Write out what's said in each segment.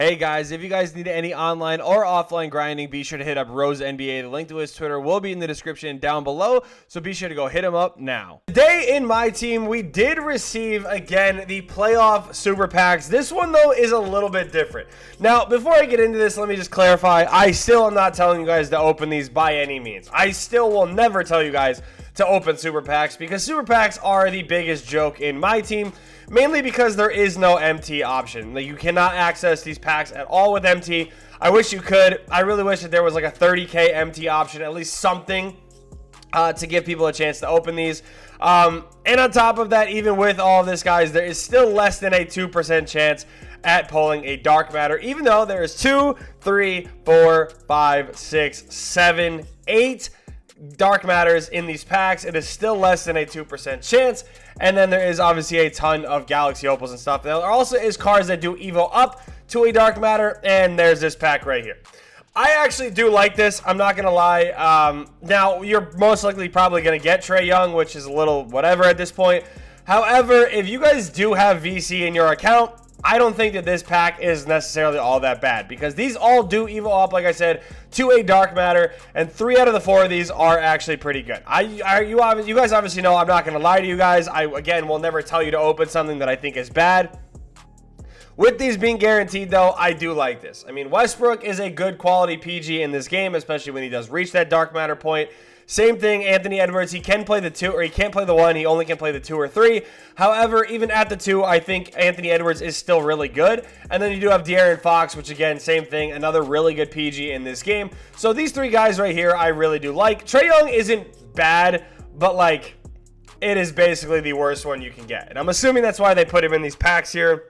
Hey guys, if you guys need any online or offline grinding, be sure to hit up Rose NBA. The link to his Twitter will be in the description down below, so be sure to go hit him up now. Today in my team, we did receive, again, the playoff super packs. This one, though, is a little bit different. Now, before I get into this, let me just clarify. I still am not telling you guys to open these by any means. I still will never tell you guys to open super packs because super packs are the biggest joke in my team. Mainly because there is no MT option. Like, you cannot access these packs at all with MT. I wish you could. I really wish that there was like a 30k MT option, at least something to give people a chance to open these. And on top of that, even with all of this, guys, there is still less than a 2% chance at pulling a dark matter, even though there is 2, 3, 4, 5, 6, 7, 8 dark matters in these packs. It is still less than a 2% chance. And then there is obviously a ton of galaxy opals and stuff. There also is cards that do evo up to a dark matter, and there's this pack right here. I actually do like this, I'm not gonna lie. Now, you're most likely probably gonna get Troydan, which is a little whatever at this point. However, if you guys do have VC in your account, I don't think that this pack is necessarily all that bad because these all do evo up, like I said, to a dark matter, and 3 out of the 4 of these are actually pretty good. You guys obviously know I'm not going to lie to you guys. I, again, will never tell you to open something that I think is bad. With these being guaranteed, though, I do like this. I mean, Westbrook is a good quality PG in this game, especially when he does reach that dark matter point. Same thing, Anthony Edwards, he can play the 2, or he can't play the 1, he only can play the 2 or 3. However, even at the 2, I think Anthony Edwards is still really good. And then you do have De'Aaron Fox, which again, same thing, another really good PG in this game. So these 3 guys right here, I really do like. Troydan isn't bad, but like, it is basically the worst one you can get. And I'm assuming that's why they put him in these packs here.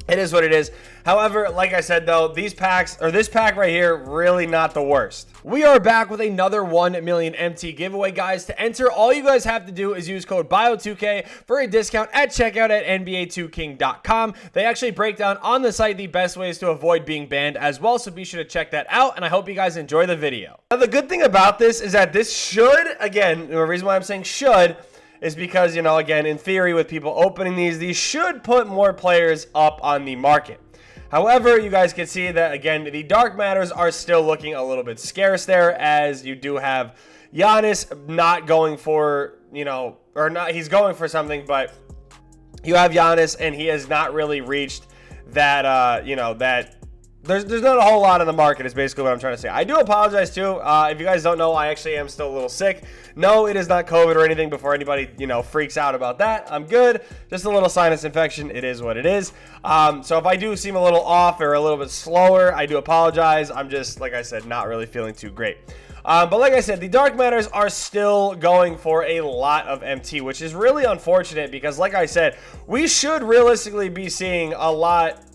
It is what it is. However, like I said, though, these packs, or this pack right here, really not the worst. We are back with another 1 million MT giveaway, guys. To enter, all you guys have to do is use code BIO2K for a discount at checkout at NBA2King.com. They actually break down on the site the best ways to avoid being banned as well, so be sure to check that out, and I hope you guys enjoy the video. Now, the good thing about this is that this should, again, the reason why I'm saying should, is because, you know, again, in theory, with people opening these should put more players up on the market. However, you guys can see that, again, the dark matters are still looking a little bit scarce there, as you do have Giannis not going for, you know, or not, he's going for something, but you have Giannis, and he has not really reached that, you know, that there's not a whole lot on the market is basically what I'm trying to say. I do apologize too. If you guys don't know, I actually am still a little sick. No, it is not COVID or anything before anybody, you know, freaks out about that. I'm good. Just a little sinus infection. It is what it is. So if I do seem a little off or a little bit slower, I do apologize. I'm just, like I said, not really feeling too great. But like I said, the dark matters are still going for a lot of MT, which is really unfortunate because, like I said, we should realistically be seeing a lot.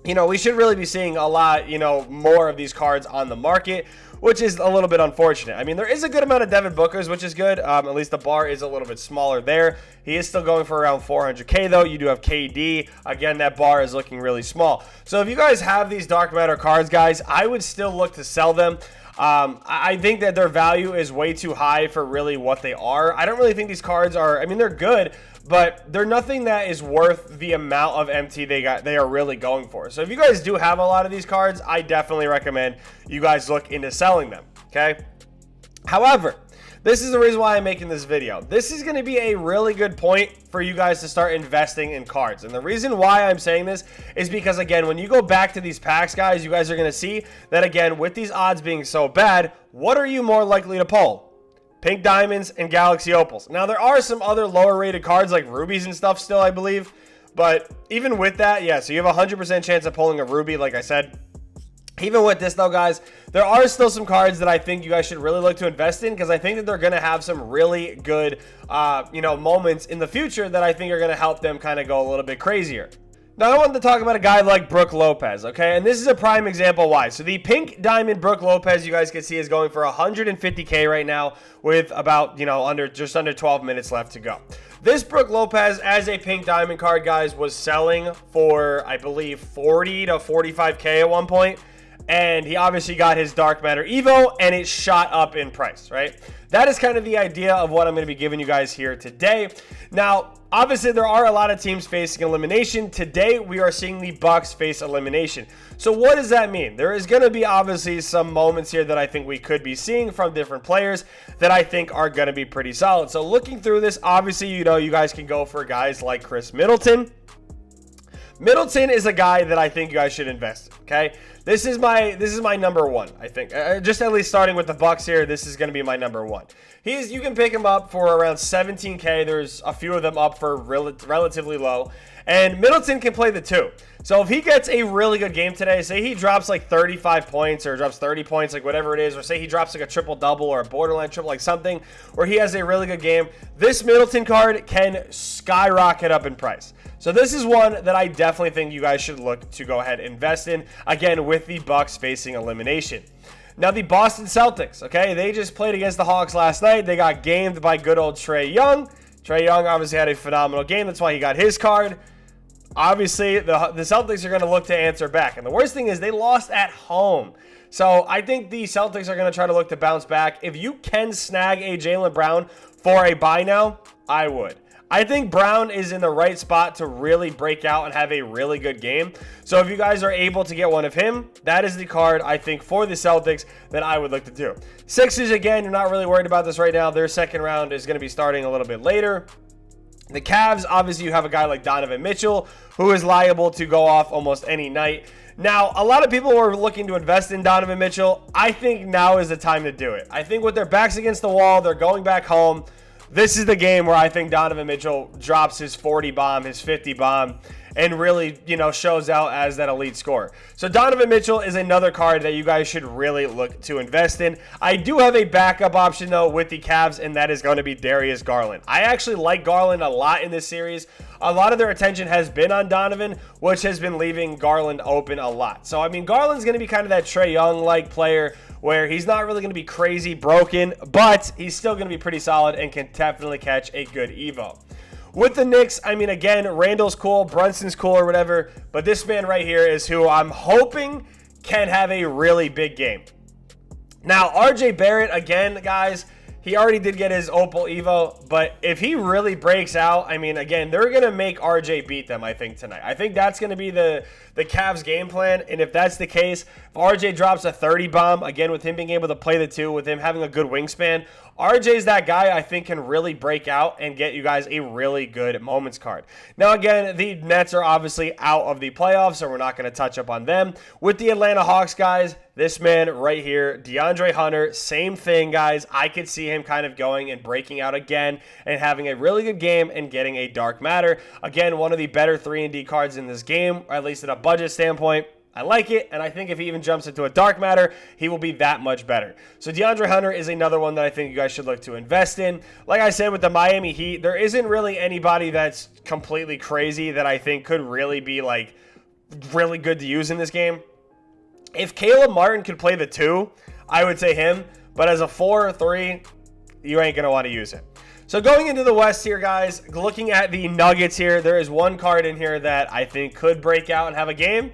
You know, we should really be seeing a lot, you know, more of these cards on the market, which is a little bit unfortunate. I mean, there is a good amount of Devin Bookers, which is good. At least the bar is a little bit smaller there. He is still going for around 400k, though. You do have KD. Again, that bar is looking really small. So if you guys have these dark matter cards, guys, I would still look to sell them. I think that their value is way too high for really what they are. I don't really think these cards are, I mean, they're good, but they're nothing that is worth the amount of MT they are really going for. So if you guys do have a lot of these cards, I definitely recommend you guys look into selling them, okay? However, this is the reason why I'm making this video. This is going to be a really good point for you guys to start investing in cards. And the reason why I'm saying this is because, again, when you go back to these packs, guys, you guys are going to see that, again, with these odds being so bad, what are you more likely to pull? Pink diamonds and galaxy opals. Now, there are some other lower rated cards like rubies and stuff still, I believe. But even with that, yeah, so you have a 100% chance of pulling a ruby, like I said. Even with this, though, guys, there are still some cards that I think you guys should really look to invest in because I think that they're going to have some really good, you know, moments in the future that I think are going to help them kind of go a little bit crazier. Now, I wanted to talk about a guy like Brook Lopez, okay? And this is a prime example why. So the pink diamond Brook Lopez, you guys can see, is going for 150k right now with about, you know, just under 12 minutes left to go. This Brook Lopez as a pink diamond card, guys, was selling for, I believe, 40 to 45k at one point. and he obviously got his Dark Matter Evo, and it shot up in price, right? That is kind of the idea of what I'm going to be giving you guys here today. Now, obviously, there are a lot of teams facing elimination. Today, we are seeing the Bucks face elimination. So what does that mean? There is going to be obviously some moments here that I think we could be seeing from different players that I think are going to be pretty solid. So looking through this, obviously, you know, you guys can go for guys like Chris Middleton. Middleton is a guy that I think you guys should invest in, okay? This is my number one, I think. Just at least starting with the Bucks here, this is going to be my number one. You can pick him up for around 17K. There's a few of them up for relatively low. And Middleton can play the 2. So if he gets a really good game today, say he drops like 35 points or drops 30 points, like whatever it is, or say he drops like a triple-double or a borderline triple, like something where he has a really good game, this Middleton card can skyrocket up in price. So this is one that I definitely think you guys should look to go ahead and invest in, again, with the Bucks facing elimination. Now, the Boston Celtics, okay, they just played against the Hawks last night. They got gamed by good old Trae Young. Trae Young obviously had a phenomenal game. That's why he got his card. Obviously, the Celtics are going to look to answer back. And the worst thing is they lost at home. So I think the Celtics are going to try to look to bounce back. If you can snag a Jaylen Brown for a buy now, I would. I think Brown is in the right spot to really break out and have a really good game. So if you guys are able to get one of him, that is the card, I think, for the Celtics that I would look to do. Sixers, again, you're not really worried about this right now. Their second round is going to be starting a little bit later. The Cavs, obviously, you have a guy like Donovan Mitchell, who is liable to go off almost any night. Now, a lot of people were looking to invest in Donovan Mitchell. I think now is the time to do it. I think with their backs against the wall, they're going back home. This is the game where I think Donovan Mitchell drops his 40 bomb, his 50 bomb, and really, you know, shows out as that elite scorer. So Donovan Mitchell is another card that you guys should really look to invest in. I do have a backup option, though, with the Cavs, and that is going to be Darius Garland. I actually like Garland a lot in this series. A lot of their attention has been on Donovan, which has been leaving Garland open a lot. So, I mean, Garland's going to be kind of that Trae Young-like player where he's not really going to be crazy broken, but he's still going to be pretty solid and can definitely catch a good Evo. With the Knicks, I mean, again, Randall's cool, Brunson's cool or whatever, but this man right here is who I'm hoping can have a really big game. Now, RJ Barrett, again, guys, he already did get his Opal Evo, but if he really breaks out, I mean, again, they're going to make RJ beat them, I think, tonight. I think that's going to be the Cavs game plan, and if that's the case, if RJ drops a 30 bomb, again, with him being able to play the 2, with him having a good wingspan, RJ's that guy I think can really break out and get you guys a really good moments card. Now, again, the Nets are obviously out of the playoffs, so we're not going to touch up on them. With the Atlanta Hawks, guys, this man right here, DeAndre Hunter, same thing, guys. I could see him kind of going and breaking out again and having a really good game and getting a Dark Matter. Again, one of the better 3-and-D cards in this game, or at least at a budget standpoint. I like it, and I think if he even jumps into a Dark Matter, he will be that much better. So DeAndre Hunter is another one that I think you guys should look to invest in. Like I said, with the Miami Heat, there isn't really anybody that's completely crazy that I think could really be, like, really good to use in this game. If Caleb Martin could play the 2, I would say him, but as a 4 or 3, you ain't going to want to use it. So going into the West here, guys, looking at the Nuggets here, there is one card in here that I think could break out and have a game.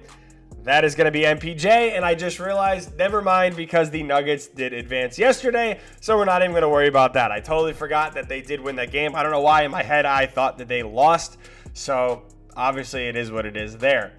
That is going to be MPJ, and I just realized, never mind, because the Nuggets did advance yesterday, so we're not even going to worry about that. I totally forgot that they did win that game. I don't know why in my head I thought that they lost, so obviously it is what it is there.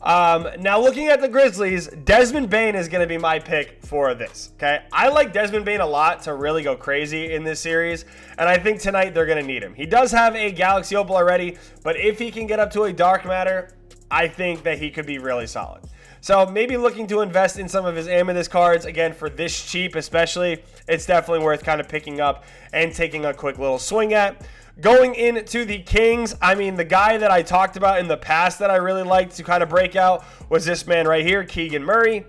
Now, looking at the Grizzlies, Desmond Bane is going to be my pick for this, okay? I like Desmond Bane a lot to really go crazy in this series, and I think tonight they're going to need him. He does have a Galaxy Opal already, but if he can get up to a Dark Matter, I think that he could be really solid. So maybe looking to invest in some of his Amethyst cards. Again, for this cheap especially, it's definitely worth kind of picking up and taking a quick little swing at. Going into the Kings, I mean, the guy that I talked about in the past that I really liked to kind of break out was this man right here, Keegan Murray.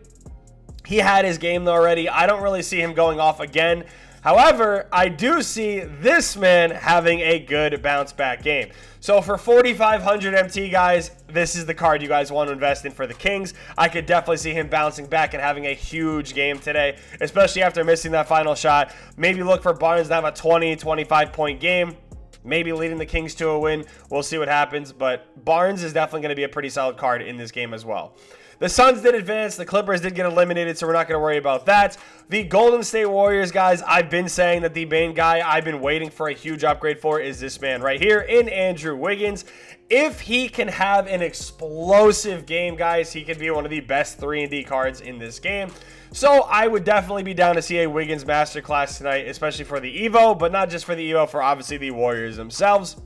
He had his game though already. I don't really see him going off again. However, I do see this man having a good bounce back game. So for 4,500 MT, guys, this is the card you guys want to invest in for the Kings. I could definitely see him bouncing back and having a huge game today, especially after missing that final shot. Maybe look for Barnes to have a 20, 25-point game. Maybe leading the Kings to a win. We'll see what happens, but Barnes is definitely going to be a pretty solid card in this game as well. The Suns did advance. The Clippers did get eliminated, so we're not going to worry about that. The Golden State Warriors, guys, I've been saying that the main guy I've been waiting for a huge upgrade for is this man right here in Andrew Wiggins. If he can have an explosive game, guys, he could be one of the best 3-and-D cards in this game. So I would definitely be down to see a Wiggins masterclass tonight, especially for the Evo, but not just for the Evo, for obviously the Warriors themselves.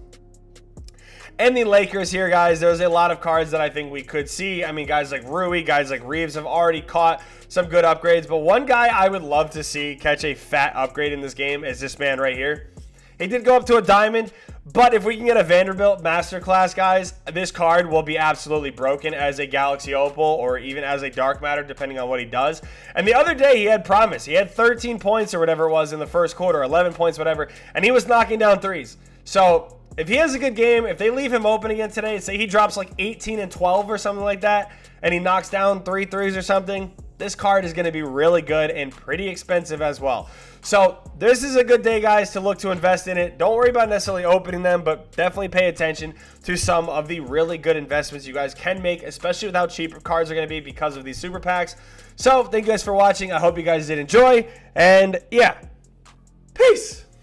And the Lakers here, guys, there's a lot of cards that I think we could see. I mean, guys like Rui, guys like Reeves have already caught some good upgrades. But one guy I would love to see catch a fat upgrade in this game is this man right here. He did go up to a diamond, but if we can get a Vanderbilt Masterclass, guys, this card will be absolutely broken as a Galaxy Opal or even as a Dark Matter, depending on what he does. And the other day, he had promise. He had 13 points or whatever it was in the first quarter, 11 points, whatever, and he was knocking down threes. So if he has a good game, if they leave him open again today, say he drops like 18 and 12 or something like that, and he knocks down 3 threes or something, this card is going to be really good and pretty expensive as well. So this is a good day, guys, to look to invest in it. Don't worry about necessarily opening them, but definitely pay attention to some of the really good investments you guys can make, especially with how cheap cards are going to be because of these super packs. So thank you guys for watching. I hope you guys did enjoy, and yeah, peace.